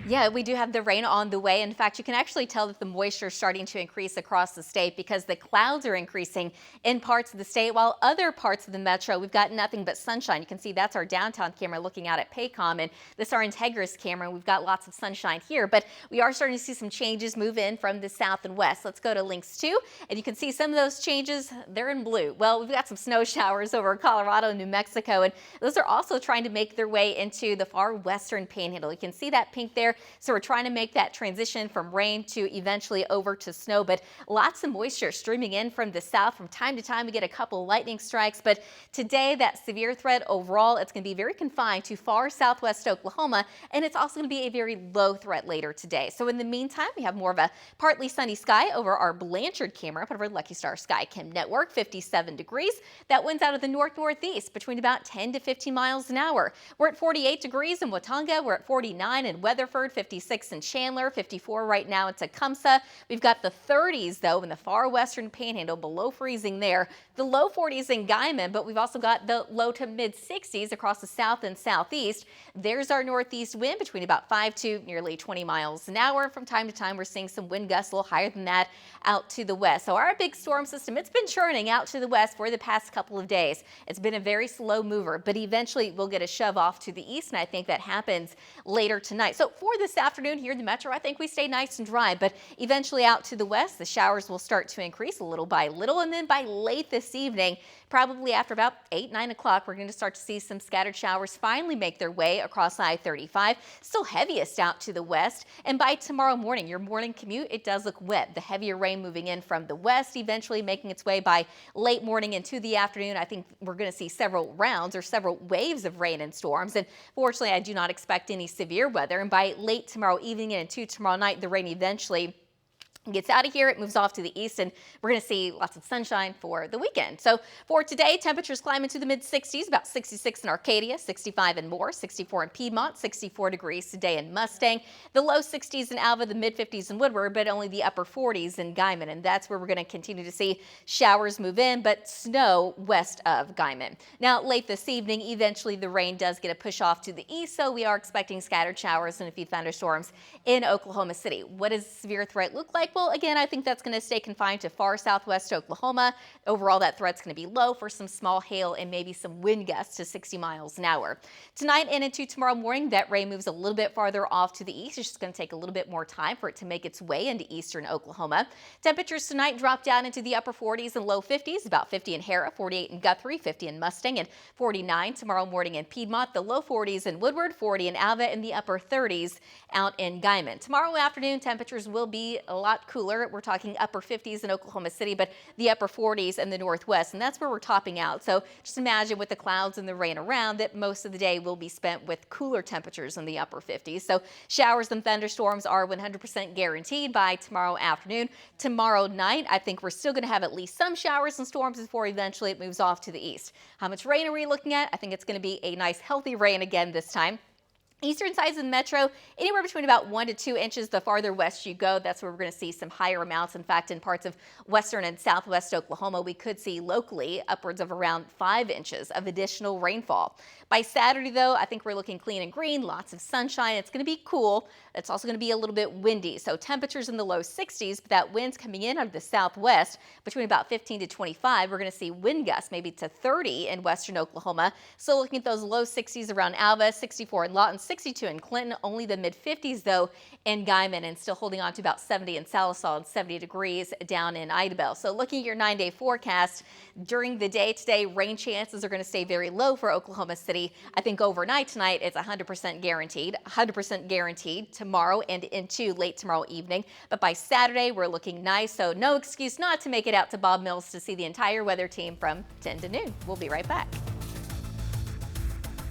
Yeah, we do have the rain on the way. In fact, you can actually tell that the moisture is starting to increase across the state because the clouds are increasing in parts of the state, while other parts of the metro, we've got nothing but sunshine. You can see that's our downtown camera looking out at Paycom, and this is our Integris camera. We've got lots of sunshine here, but we are starting to see some changes move in from the south and west. Let's go to links 2, and you can see some of those changes. They're in blue. Well, we've got some snow showers over Colorado and New Mexico, and those are also trying to make their way into the far western panhandle. You can see that pink there. So we're trying to make that transition from rain to eventually over to snow, but lots of moisture streaming in from the south. From time to time, we get a couple lightning strikes, but today that severe threat overall, it's going to be very confined to far southwest Oklahoma, and it's also going to be a very low threat later today. So in the meantime, we have more of a partly sunny sky over our Blanchard camera, part of our Lucky Star Sky Cam network, 57 degrees. That wind's out of the north-northeast between about 10 to 15 miles an hour. We're at 48 degrees in Watauga. We're at 49 in Weatherford, 56 in Chandler, 54 right now in Tecumseh. We've got the 30s though in the far western panhandle, below freezing there. The low 40s in Guyman, but we've also got the low to mid 60s across the south and southeast. There's our northeast wind between about 5 to nearly 20 miles an hour. From time to time, we're seeing some wind gusts a little higher than that out to the west. So our big storm system, it's been churning out to the west for the past couple of days. It's been a very slow mover, but eventually we'll get a shove off to the east, and I think that happens later tonight. So for this afternoon here in the metro, I think we stay nice and dry, but eventually out to the west, the showers will start to increase a little by little, and then by late this evening, probably after about 8, 9 o'clock, we're going to start to see some scattered showers finally make their way across I-35, still heaviest out to the west, and by tomorrow morning, your morning commute, it does look wet. The heavier rain moving in from the west, eventually making its way by late morning into the afternoon. I think we're going to see several rounds or several waves of rain and storms, and fortunately, I do not expect any severe weather, and by late tomorrow evening and into tomorrow night, the rain eventually gets out of here, it moves off to the east, and we're going to see lots of sunshine for the weekend. So for today, temperatures climb into the mid 60s, about 66 in Arcadia, 65 in Moore, 64 in Piedmont, 64 degrees today in Mustang, the low 60s in Alva, the mid 50s in Woodward, but only the upper 40s in Guyman, and that's where we're going to continue to see showers move in, but snow west of Guyman. Now late this evening, eventually the rain does get a push off to the east, so we are expecting scattered showers and a few thunderstorms in Oklahoma City. What does severe threat look like? Well, again, I think that's going to stay confined to far southwest Oklahoma. Overall, that threat's going to be low for some small hail and maybe some wind gusts to 60 miles an hour. Tonight and into tomorrow morning, that rain moves a little bit farther off to the east. It's just going to take a little bit more time for it to make its way into eastern Oklahoma. Temperatures tonight drop down into the upper 40s and low 50s, about 50 in Hera, 48 in Guthrie, 50 in Mustang, and 49 tomorrow morning in Piedmont, the low 40s in Woodward, 40 in Alva, and the upper 30s out in Guyman. Tomorrow afternoon, temperatures will be a lot cooler. We're talking upper 50s in Oklahoma City, but the upper 40s in the northwest, and that's where we're topping out. So just imagine with the clouds and the rain around that most of the day will be spent with cooler temperatures in the upper 50s. So showers and thunderstorms are 100% guaranteed by tomorrow afternoon. Tomorrow night, I think we're still going to have at least some showers and storms before eventually it moves off to the east. How much rain are we looking at? I think it's going to be a nice healthy rain again this time. Eastern sides of the metro, anywhere between about 1 to 2 inches. The farther west you go, that's where we're going to see some higher amounts. In fact, in parts of western and southwest Oklahoma, we could see locally upwards of around 5 inches of additional rainfall. By Saturday, though, I think we're looking clean and green, lots of sunshine. It's going to be cool. It's also going to be a little bit windy. So temperatures in the low 60s, but that wind's coming in out of the southwest between about 15 to 25. We're going to see wind gusts maybe to 30 in western Oklahoma. So looking at those low 60s around Alva, 64 in Lawton, 62 in Clinton, only the mid 50s though in Guyman, and still holding on to about 70 in Salisaw and 70 degrees down in Idabel. So looking at your 9-day forecast, during the day today, rain chances are going to stay very low for Oklahoma City. I think overnight tonight it's 100% guaranteed tomorrow and into late tomorrow evening. But by Saturday, we're looking nice, so no excuse not to make it out to Bob Mills to see the entire weather team from 10 to noon. We'll be right back.